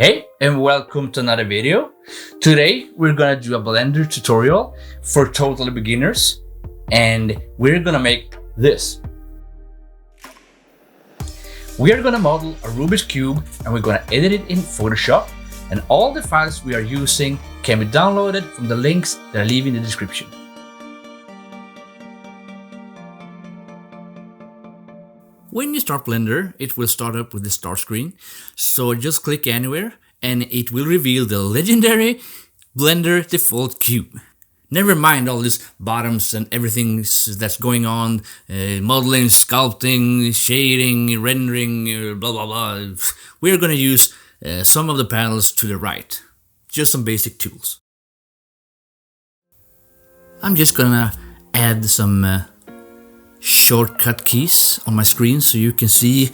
Hey, and welcome to another video. Today we're gonna do a Blender tutorial for totally beginners, and we're gonna make this. We are gonna model a Rubik's Cube and we're gonna edit it in Photoshop, and all the files we are using can be downloaded from the links that I leave in the description. When you start Blender, it will start up with the start screen, so just click anywhere and it will reveal the legendary Blender default cube. Never mind all these bottoms and everything that's going on, modeling, sculpting, shading, rendering, blah blah blah. We're gonna use some of the panels to the right, just some basic tools. I'm just gonna add some shortcut keys on my screen so you can see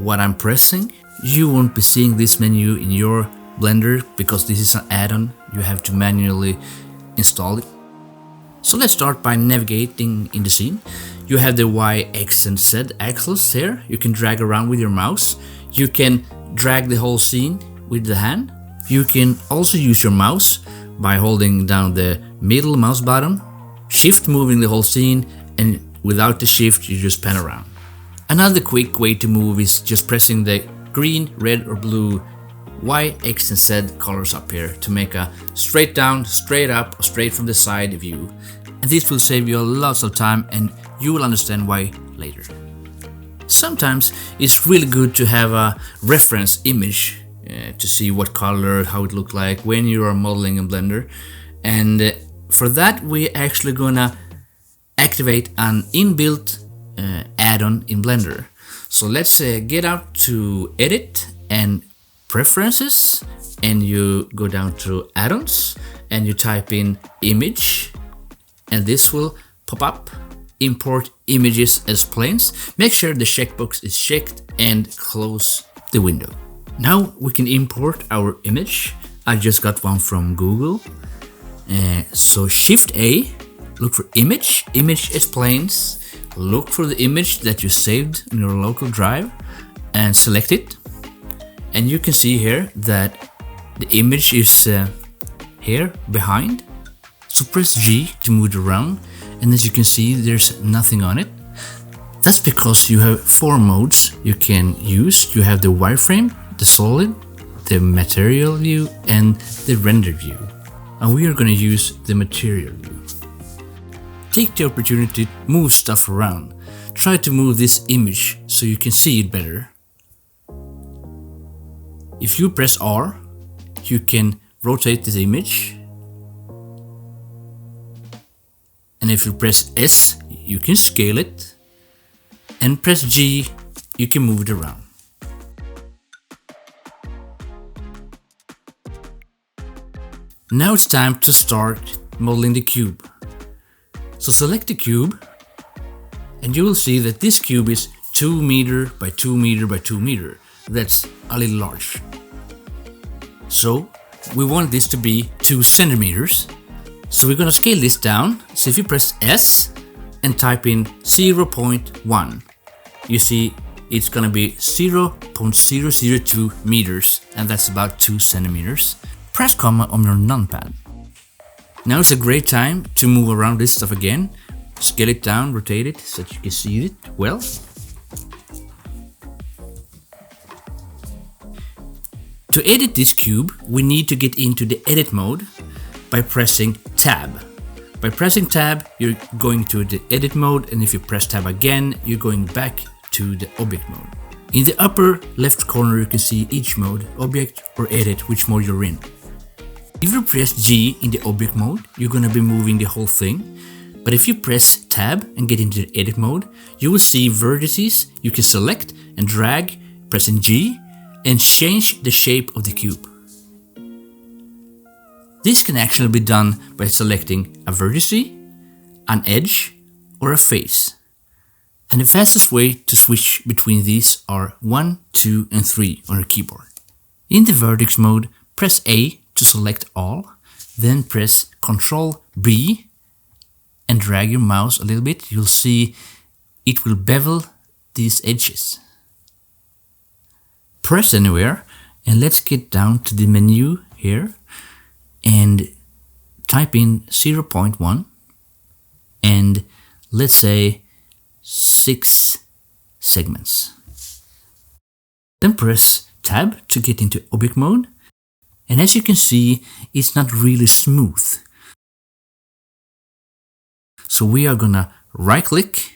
what I'm pressing. You won't be seeing this menu in your Blender because this is an add-on. You have to manually install it. So let's start by navigating in the scene. You have the Y, X and Z axles here. You can drag around with your mouse. You can drag the whole scene with the hand. You can also use your mouse by holding down the middle mouse button, shift moving the whole scene, and without the shift, you just pan around. Another quick way to move is just pressing the green, red or blue Y, X and Z colors up here to make a straight down, straight up or straight from the side view. And this will save you lots of time and you will understand why later. Sometimes it's really good to have a reference image to see what color, how it looked like when you are modeling in Blender. And for that we're actually gonna activate an inbuilt add-on in Blender. So let's get out to Edit and Preferences, and you go down to Add-ons and you type in Image, and this will pop up. Import images as planes. Make sure the checkbox is checked and close the window. Now we can import our image. I just got one from Google. So Shift A. Look for image as planes, look for the image that you saved in your local drive and select it. And you can see here that the image is here behind. So press G to move it around, and as you can see there's nothing on it. That's because you have 4 modes you can use. You have the wireframe, the solid, the material view and the render view. And we are going to use the material view. Take the opportunity to move stuff around. Try to move this image so you can see it better. If you press R, you can rotate this image. And if you press S, you can scale it. And press G, you can move it around. Now it's time to start modeling the cube. So select the cube and you will see that this cube is 2 meter by 2 meter by 2 meter. That's a little large. So we want this to be 2 centimeters. So we're gonna scale this down. So if you press S and type in 0.1, you see it's gonna be 0.002 meters, and that's about 2 centimeters. Press comma on your numpad. Now it's a great time to move around this stuff again. Scale it down, rotate it so that you can see it well. To edit this cube, we need to get into the edit mode by pressing Tab. By pressing Tab, you're going to the edit mode, and if you press Tab again, you're going back to the object mode. In the upper left corner, you can see each mode, object or edit, which mode you're in. If you press G in the object mode, you're gonna be moving the whole thing. But if you press Tab and get into the edit mode, you will see vertices you can select and drag, pressing G, and change the shape of the cube. This can actually be done by selecting a vertex, an edge, or a face. And the fastest way to switch between these are 1, 2, and 3 on your keyboard. In the vertex mode, press A to select all, then press Ctrl B and drag your mouse a little bit. You'll see it will bevel these edges. Press anywhere And let's get down to the menu here and type in 0.1 and let's say 6 segments. Then press Tab to get into object mode. And as you can see, it's not really smooth. So we are gonna right click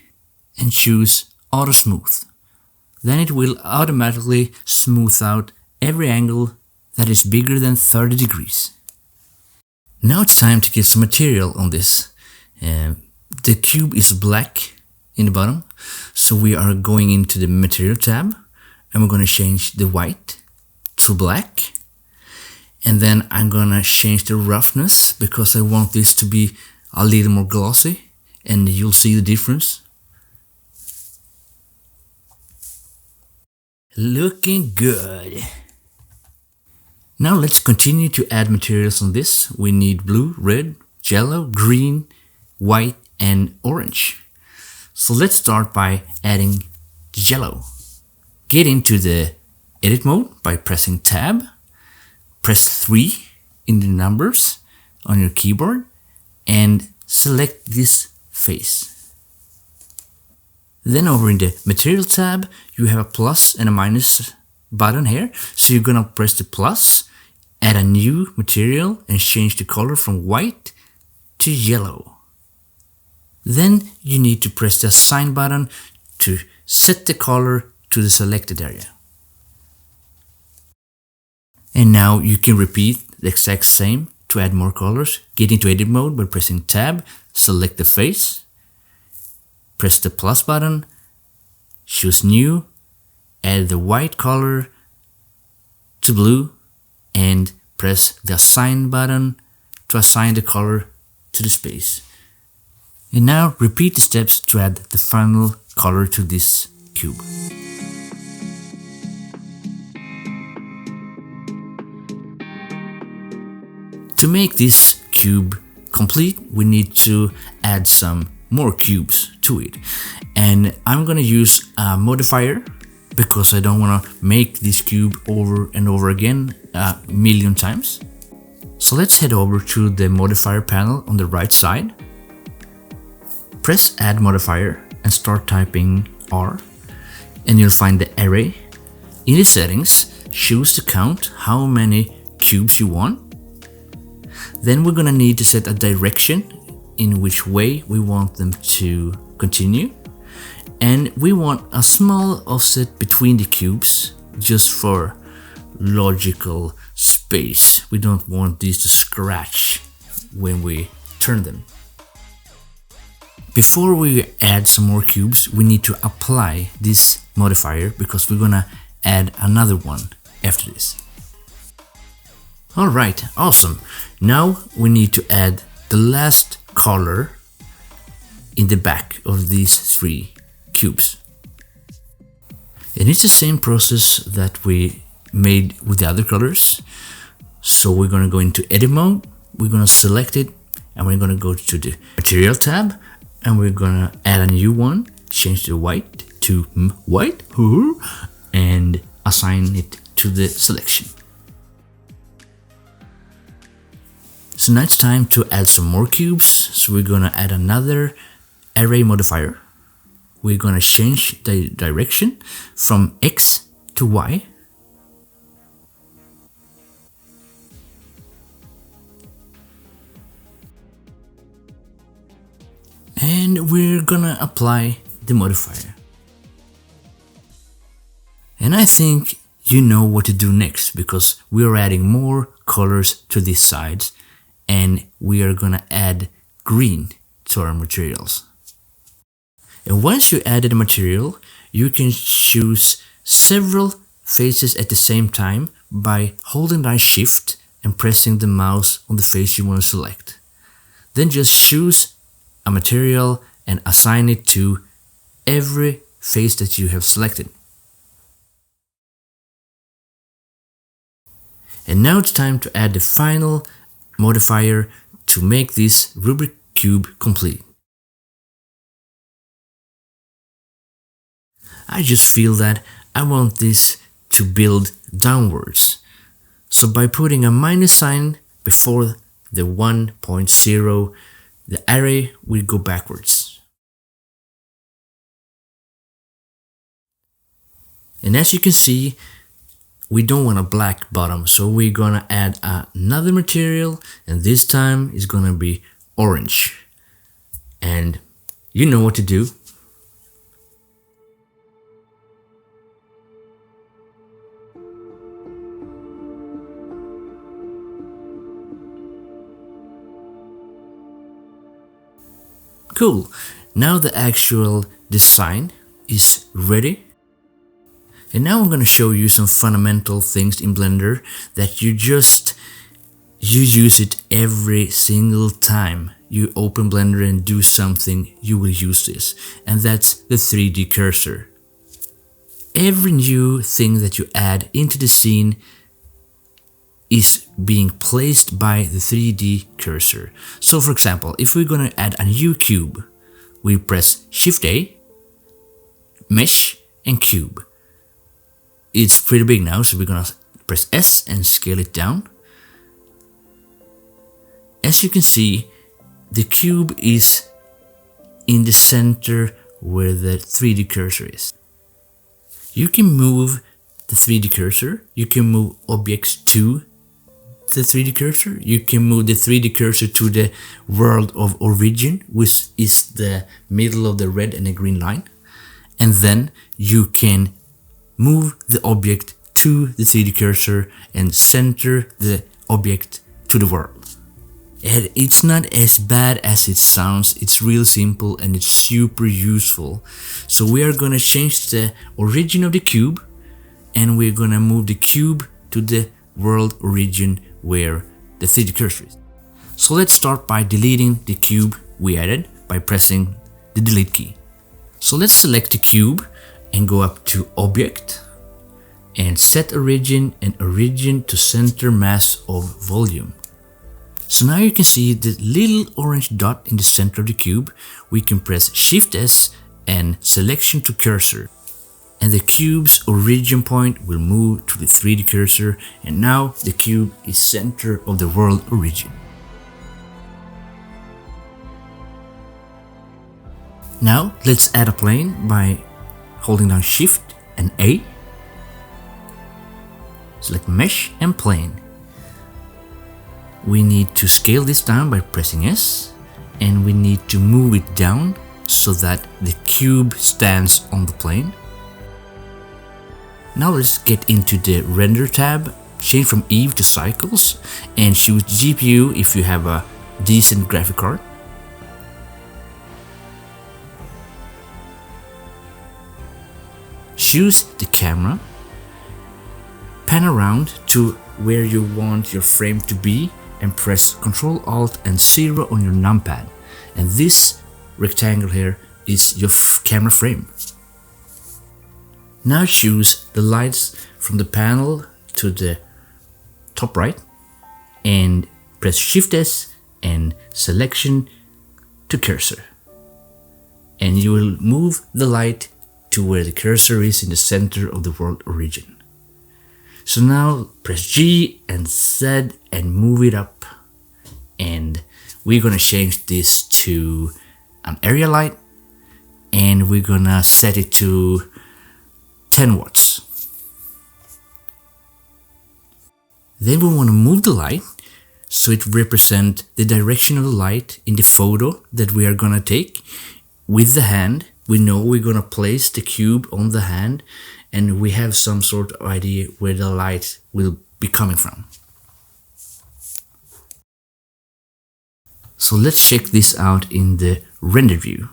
and choose Auto Smooth. Then it will automatically smooth out every angle that is bigger than 30 degrees. Now it's time to get some material on this. The cube is black in the bottom, so we are going into the Material tab and we're going to change the white to black. And then I'm going to change the roughness because I want this to be a little more glossy, and you'll see the difference. Looking good. Now let's continue to add materials on this. We need blue, red, yellow, green, white and orange. So let's start by adding yellow. Get into the edit mode by pressing Tab. Press 3 in the numbers on your keyboard and select this face. Then over in the Material tab, you have a plus and a minus button here. So you're gonna press the plus, add a new material and change the color from white to yellow. Then you need to press the Assign button to set the color to the selected area. And now you can repeat the exact same to add more colors. Get into edit mode by pressing Tab, select the face, press the plus button, choose new, add the white color to blue, and press the Assign button to assign the color to the space. And now repeat the steps to add the final color to this cube. To make this cube complete, we need to add some more cubes to it. And I'm gonna use a modifier because I don't wanna make this cube over and over again a million times. So let's head over to the modifier panel on the right side. Press Add Modifier and start typing R, and you'll find the array. In the settings, choose to count how many cubes you want. Then we're gonna need to set a direction in which way we want them to continue. And we want a small offset between the cubes just for logical space. We don't want these to scratch when we turn them. Before we add some more cubes, we need to apply this modifier because we're gonna add another one after this. Alright, awesome. Now we need to add the last color in the back of these 3 cubes. And it's the same process that we made with the other colors. So we're gonna go into edit mode, we're gonna select it, and we're gonna go to the Material tab, and we're gonna add a new one, change the white to white, and assign it to the selection. So now it's time to add some more cubes. So we're gonna add another array modifier. We're gonna change the direction from X to Y. And we're gonna apply the modifier. And I think you know what to do next because we're adding more colors to these sides. And we are gonna add green to our materials. And once you added a material, you can choose several faces at the same time by holding down Shift and pressing the mouse on the face you want to select. Then just choose a material and assign it to every face that you have selected. And now it's time to add the final modifier to make this Rubik cube complete. I just feel that I want this to build downwards. So by putting a minus sign before the 1.0, the array will go backwards. And as you can see, we don't want a black bottom, so we're gonna add another material, and this time it's gonna be orange. And you know what to do. Cool. Now the actual design is ready. And now I'm going to show you some fundamental things in Blender that you use it every single time you open Blender and do something, you will use this. And that's the 3D cursor. Every new thing that you add into the scene is being placed by the 3D cursor. So for example, if we're going to add a new cube, we press Shift A, Mesh, and Cube. It's pretty big now, so we're gonna press S and scale it down. As you can see, the cube is in the center where the 3D cursor is. You can move the 3D cursor, you can move objects to the 3D cursor, you can move the 3D cursor to the world of origin, which is the middle of the red and the green line, and then you can move the object to the 3D cursor and center the object to the world. And it's not as bad as it sounds, it's real simple and it's super useful. So we are gonna change the origin of the cube, and we're gonna move the cube to the world origin where the 3D cursor is. So let's start by deleting the cube we added by pressing the delete key. So let's select the cube and go up to Object and Set Origin and Origin to Center Mass of Volume. So now you can see the little orange dot in the center of the cube. We can press Shift S and Selection to Cursor, and the cube's origin point will move to the 3D cursor, and now the cube is center of the world origin. Now let's add a plane by holding down Shift and A. Select Mesh and Plane. We need to scale this down by pressing S, and we need to move it down so that the cube stands on the plane. Now let's get into the Render tab, change from Eve to Cycles, and choose GPU if you have a decent graphic card. Choose the camera, pan around to where you want your frame to be, and press Ctrl Alt and 0 on your numpad. And this rectangle here is your camera frame. Now choose the lights from the panel to the top right and press Shift S and Selection to Cursor. And you will move the light to where the cursor is in the center of the world origin. So now press G and Z and move it up, and we're gonna change this to an area light, and we're gonna set it to 10 watts. Then we want to move the light so it represents the direction of the light in the photo that we are gonna take. With the hand, we know we're gonna place the cube on the hand, and we have some sort of idea where the light will be coming from. So let's check this out in the render view.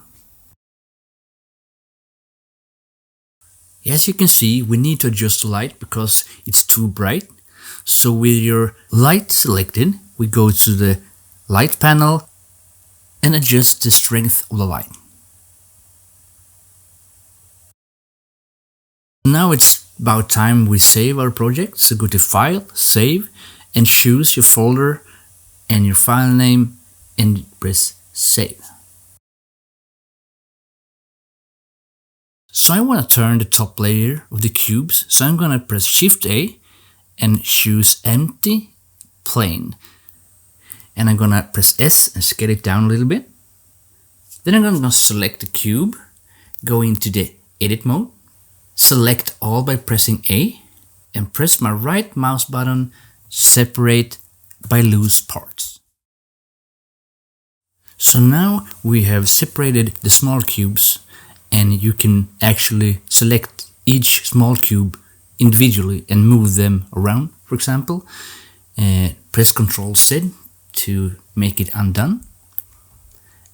As you can see, we need to adjust the light because it's too bright. So with your light selected, we go to the light panel and adjust the strength of the light. Now it's about time we save our project, so go to File, Save, and choose your folder and your file name and press Save. So I want to turn the top layer of the cubes, so I'm gonna press Shift A and choose empty plane. And I'm gonna press S and scale it down a little bit. Then I'm gonna select the cube, go into the edit mode, select all by pressing A, and press my right mouse button, separate by loose parts. So now we have separated the small cubes, and you can actually select each small cube individually and move them around, for example. Press Ctrl Z to make it undone.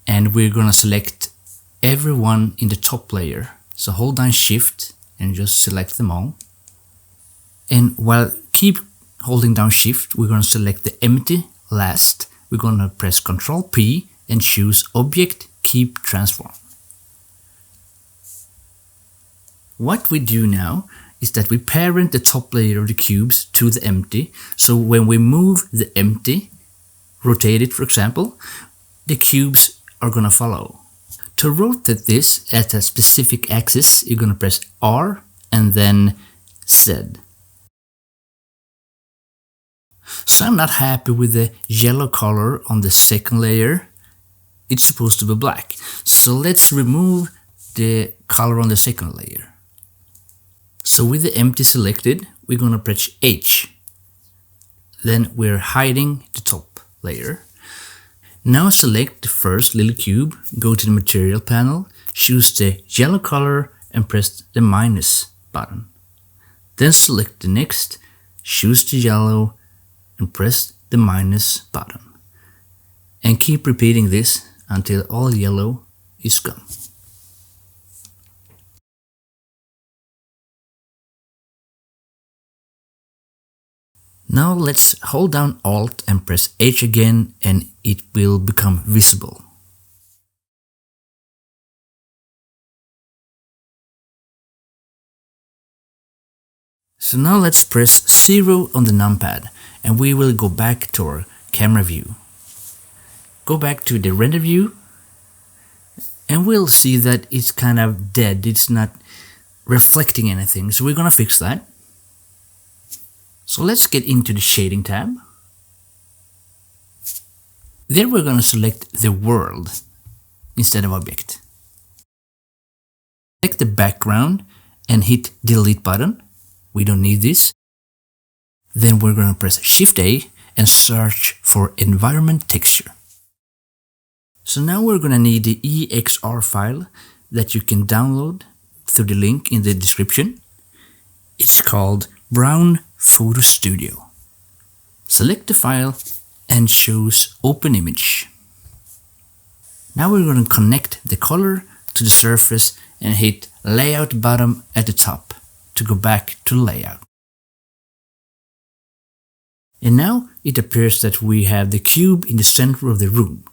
And we're gonna select everyone in the top layer. So hold down Shift and just select them all. And while keep holding down Shift, we're gonna select the empty last. We're gonna press Ctrl P and choose Object Keep Transform. What we do now is that we parent the top layer of the cubes to the empty. So when we move the empty, rotate it for example, the cubes are gonna follow. To rotate this at a specific axis, you're gonna press R and then Z. So I'm not happy with the yellow color on the second layer. It's supposed to be black. So let's remove the color on the second layer. So with the empty selected, we're gonna press H. Then we're hiding the top layer. Now select the first little cube, go to the material panel, choose the yellow color and press the minus button. Then select the next, choose the yellow and press the minus button. And keep repeating this until all yellow is gone. Now let's hold down Alt and press H again and it will become visible. So now let's press 0 on the numpad and we will go back to our camera view. Go back to the render view and we'll see that it's kind of dead, it's not reflecting anything, so we're gonna fix that. So let's get into the shading tab. There we're going to select the world instead of object. Select the background and hit delete button. We don't need this. Then we're going to press Shift A and search for environment texture. So now we're going to need the EXR file that you can download through the link in the description. It's called Brown Photo Studio. Select the file and choose Open Image. Now we're going to connect the color to the surface and hit Layout button at the top to go back to Layout. And now it appears that we have the cube in the center of the room.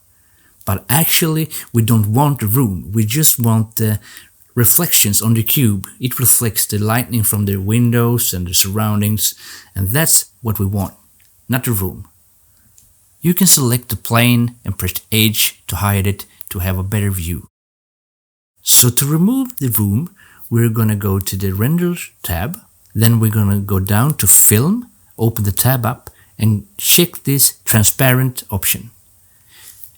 But actually we don't want the room, we just want the reflections on the cube. It reflects the lighting from the windows and the surroundings, and that's what we want, not the room. You can select the plane and press H to hide it to have a better view. So to remove the room, we're gonna go to the Render tab, then we're gonna go down to Film, open the tab up and check this transparent option.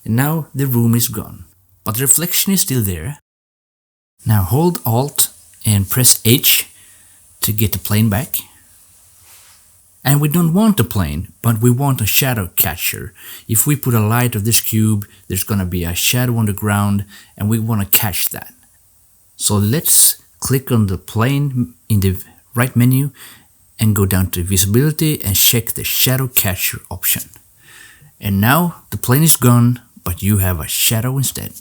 And now the room is gone, but the reflection is still there. Now hold Alt and press H to get the plane back. And we don't want a plane, but we want a shadow catcher. If we put a light of this cube, there's gonna be a shadow on the ground and we wanna catch that. So let's click on the plane in the right menu and go down to visibility and check the shadow catcher option. And now the plane is gone, but you have a shadow instead.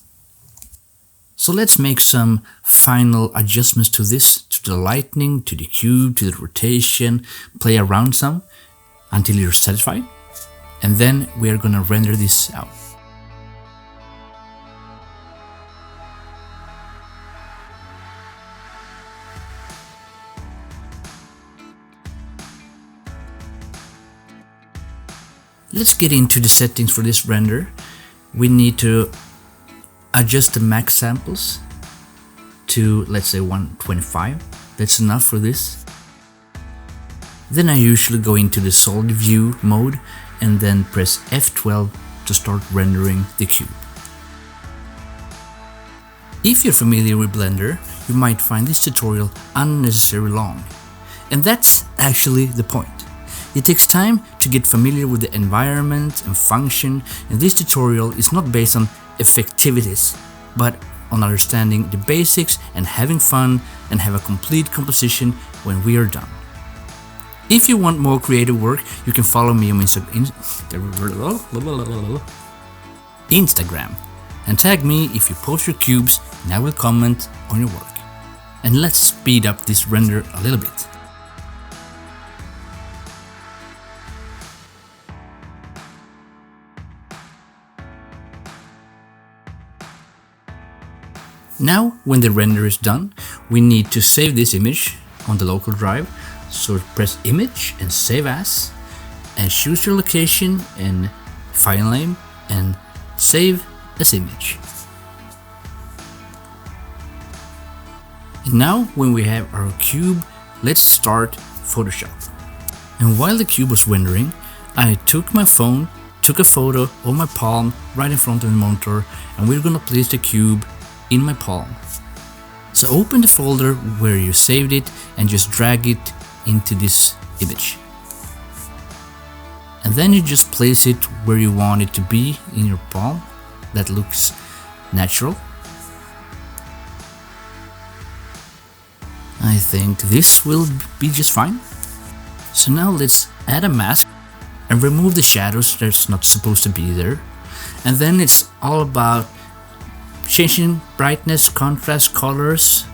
So let's make some final adjustments to this, to the lighting, to the cube, to the rotation, play around some until you're satisfied. And then we are gonna render this out. Let's get into the settings for this render. We need to adjust the max samples. to, let's say, 125. That's enough for this. Then I usually go into the solid view mode and then press F12 to start rendering the cube. If you're familiar with Blender, you might find this tutorial unnecessarily long. And that's actually the point. It takes time to get familiar with the environment and function, and this tutorial is not based on effectivities, but on understanding the basics and having fun and have a complete composition when we are done. If you want more creative work, you can follow me on Instagram and tag me if you post your cubes, and I will comment on your work. And let's speed up this render a little bit. Now, when the render is done, we need to save this image on the local drive. So press Image and Save As, and choose your location and file name and save as image. And now, when we have our cube, let's start Photoshop. And while the cube was rendering, I took my phone, took a photo of my palm right in front of the monitor, and we're gonna place the cube in my palm. So open the folder where you saved it and just drag it into this image. And then you just place it where you want it to be in your palm. That looks natural. I think this will be just fine. So now let's add a mask and remove the shadows that's not supposed to be there. And then it's all about changing brightness, contrast, colors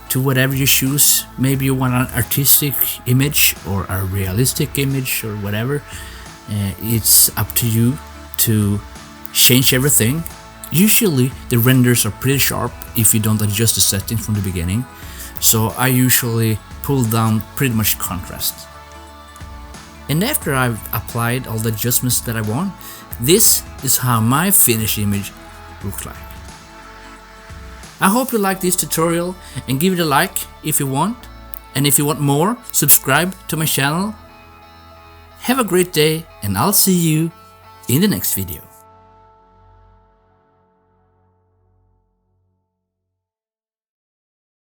to whatever you choose. Maybe you want an artistic image or a realistic image or whatever. It's up to you to change everything. Usually the renders are pretty sharp if you don't adjust the settings from the beginning. So I usually pull down pretty much contrast. And after I've applied all the adjustments that I want, this is how my finished image looks like. I hope you like this tutorial and give it a like if you want. And if you want more, subscribe to my channel. Have a great day and I'll see you in the next video.